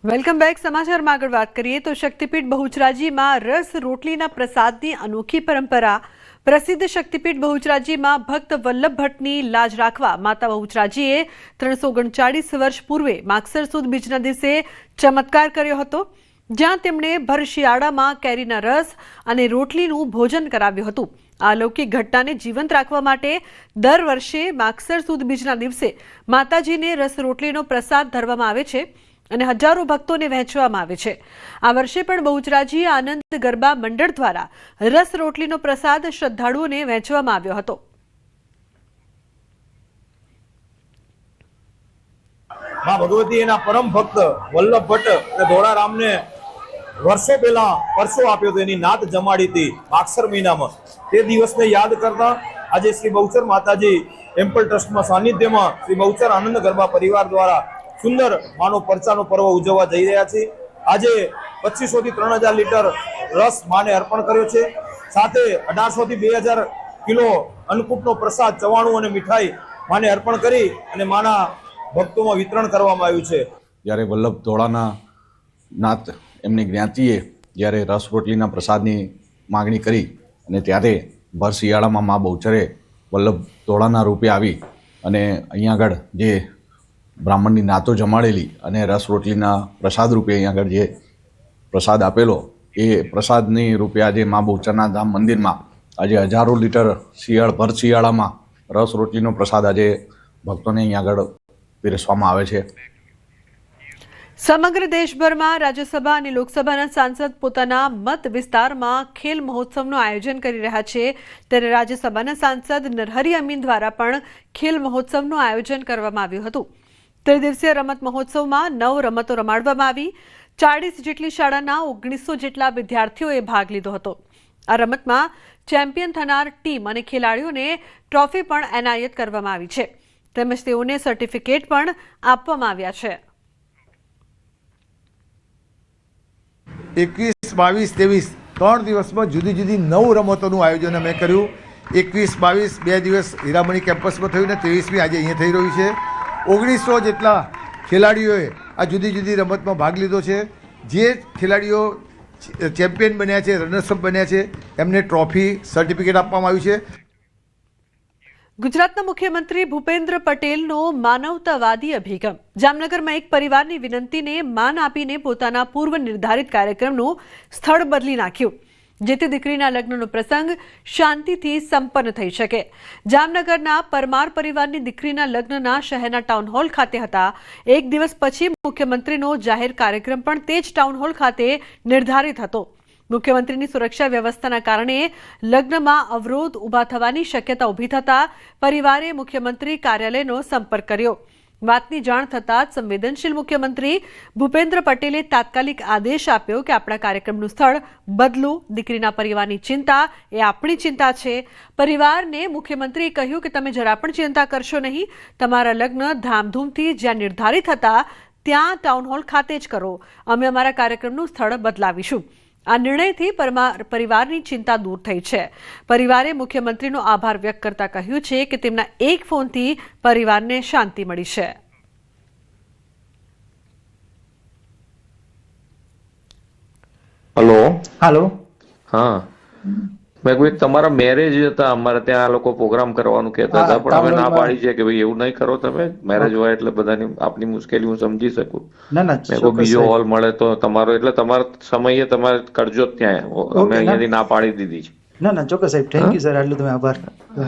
Welcome back. સમાચારમાં આગળ વાત કરીએ તો શક્તિપીઠ બહુચરાજીમાં રસ રોટલીના પ્રસાદની અનોખી પરંપરા. પ્રસિદ્ધ શક્તિપીઠ બહુચરાજીમાં ભક્ત વલ્લભ ભટ્ટની લાજ રાખવા માતા બહુચરાજીએ 339 વર્ષ પૂર્વે માગસર સુદ બીજના દિવસે ચમત્કાર કર્યો હતો, જ્યાં તેમણે ભર શિયાળામાં કેરીના રસ અને રોટલીનું ભોજન કરાવ્યું હતું. આ અલૌકિક ઘટનાને જીવંત રાખવા માટે દર વર્ષે માગસર સુદ બીજના દિવસે માતાજીને રસ રોટલીનો પ્રસાદ ધરવામાં આવે છે અને હજારો ભક્તોને વહેંચવામાં આવે છે. આ વર્ષે પણ બહુચરાજી આનંદ ગરબા મંડળ દ્વારા રસ રોટલીનો પ્રસાદ શ્રદ્ધાળુઓને વહેંચવામાં આવ્યો હતો. માં ભગવતી એના પરમ ભક્ત વલ્લભ ભટ્ટ અને ધોળારામને વર્ષો પહેલા પરસો આપ્યો હતો, એની નાત જમાડી હતી માગસર મહિનામાં. તે દિવસને યાદ કરતા આજે શ્રી બહુચર માતાજી ટેમ્પલ ટ્રસ્ટમાં સાનિધ્યમાં શ્રી બહુચર આનંદ ગરબા પરિવાર દ્વારા સુંદર માનો પરચાનો પર્વ ઉજવવા જઈ રહ્યા છે. આજે 2500 થી 3000 લીટર રસ માને અર્પણ કર્યો છે. સાથે 1800 થી 2000 કિલો અન્નકૂટનો પ્રસાદ, ચવાણું અને મીઠાઈ માને અર્પણ કરી અને માના ભક્તોમાં વિતરણ કરવામાં આવ્યું છે. જ્યારે વલ્લભ ધોળાના નાથ એમની જ્ઞાતિએ જ્યારે રસ રોટલીના પ્રસાદની માગણી કરી અને ત્યારે ભર શિયાળામાં મા બહુચરે વલ્લભ ધોળાના રૂપે આવી અને અહીંયા આગળ જે બ્રાહ્મણની નાતો જમાડેલી અને રસ રોટલીના પ્રસાદ રૂપે અહીંયા આગળ જે પ્રસાદ આપેલો, એ પ્રસાદની રૂપે આજે મા બહુચરના ધામ મંદિરમાં આજે હજારો લીટર ભર શિયાળામાં રસ રોટલીનો પ્રસાદ આજે ભક્તોને અહીંયા આગળ પીરસવામાં આવે છે. સમગ્ર દેશભરમાં રાજ્યસભા અને લોકસભાના સાંસદ પોતાના મત વિસ્તારમાં ખેલ મહોત્સવનું આયોજન કરી રહ્યા છે, ત્યારે રાજ્યસભાના સાંસદ નરહરી અમીન દ્વારા પણ ખેલ મહોત્સવનું આયોજન કરવામાં આવ્યું હતું. ત્રિદિવસીય રમત મહોત્સવમાં 9 રમતો રમાડવામાં આવી. 40 જેટલી શાળાના 1900 જેટલા વિદ્યાર્થીઓએ ભાગ લીધો હતો. આ રમતમાં ચેમ્પિયન થનાર ટીમ અને ખેલાડીઓને ટ્રોફી પણ એનાયત કરવામાં આવી છે, તેમજ તેઓને સર્ટિફિકેટ પણ આપવામાં આવ્યા છે. 21, 22, 23 3 દિવસમાં જુદી જુદી 9 રમતોનું આયોજન અમે કર્યું. 21, 22 2 દિવસ હીરામણી કેમ્પસમાં થયું ને 23મી આજે અહીંયા થઈ રહ્યું છે. 1900 જેટલા ખેલાડીઓએ આ જુદી જુદી રમતમાં ભાગ લીધો છે. જે ખેલાડીઓ ચેમ્પિયન બન્યા છે, રનર્સઅપ બન્યા છે, એમને ટ્રોફી, સર્ટિફિકેટ આપવામાં આવ્યું છે. ગુજરાતના મુખ્યમંત્રી ભૂપેન્દ્ર પટેલનો માનવતાવાદી અભિગમ. જામનગરમાં એક પરિવારની વિનંતીને માન આપીને પોતાના પૂર્વ નિર્ધારિત કાર્યક્રમનું સ્થળ બદલી નાખ્યું, જેથી દીકરીના લગ્નનો પ્રસંગ શાંતિથી સંપન્ન થઈ શકે. જામનગરના પરમાર પરિવારની દીકરીના લગ્નના શહેરના ટાઉન હોલ ખાતે હતા. એક દિવસ પછી મુખ્યમંત્રીનો જાહેર કાર્યક્રમ પણ તે જ ટાઉન હોલ ખાતે નિર્ધારિત હતો. મુખ્યમંત્રીની સુરક્ષા વ્યવસ્થાના કારણે લગ્નમાં અવરોધ ઊભા થવાની શક્યતા ઊભી થતા પરિવારે મુખ્યમંત્રી કાર્યાલયનો સંપર્ક કર્યો. વાતની જાણ થતાં જ સંવેદનશીલ મુખ્યમંત્રી ભૂપેન્દ્ર પટેલે તાત્કાલિક આદેશ આપ્યો કે આપણા કાર્યક્રમનું સ્થળ બદલો. દીકરીના પરિવારની ચિંતા એ આપણી ચિંતા છે. પરિવારને મુખ્યમંત્રીએ કહ્યું કે તમે જરા પણ ચિંતા કરશો નહીં, તમારા લગ્ન ધામધૂમથી જ્યાં નિર્ધારિત હતા ત્યાં ટાઉન હોલ ખાતે જ કરો. અમે અમારા કાર્યક્રમનું સ્થળ બદલાવીશું. આ નિર્ણયથી પરિવારની ચિંતા દૂર થઈ છે. પરિવારે મુખ્યમંત્રીનો આભાર વ્યક્ત કરતા કહ્યું છે કે તેમના એક ફોનથી પરિવારને શાંતિ મળી છે. હેલો. હા, મેં કોઈ તમારા મેરેજ હતા, અમારે ત્યાં આ લોકો પ્રોગ્રામ કરવાનું કહેતા હતા, પણ અમે ના પાડી છે કે ભાઈ એવું નહીં કરો તમે. મેરેજ હોય એટલે બધાની આપની મુશ્કેલી હું સમજી શકું. મેં કોઈ બીજો હોલ મળે તો તમારો, એટલે તમારા સમયે તમારે કરજો જ ત્યાં. અમે અહીંયાથી ના પાડી દીધી છે. ના ચોક્કસ સાહેબ, થેન્ક યુ સર, આટલું તમે આભાર.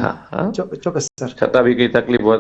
હા, ચોક્કસ સર. છતાં બી કઈ તકલીફ હોય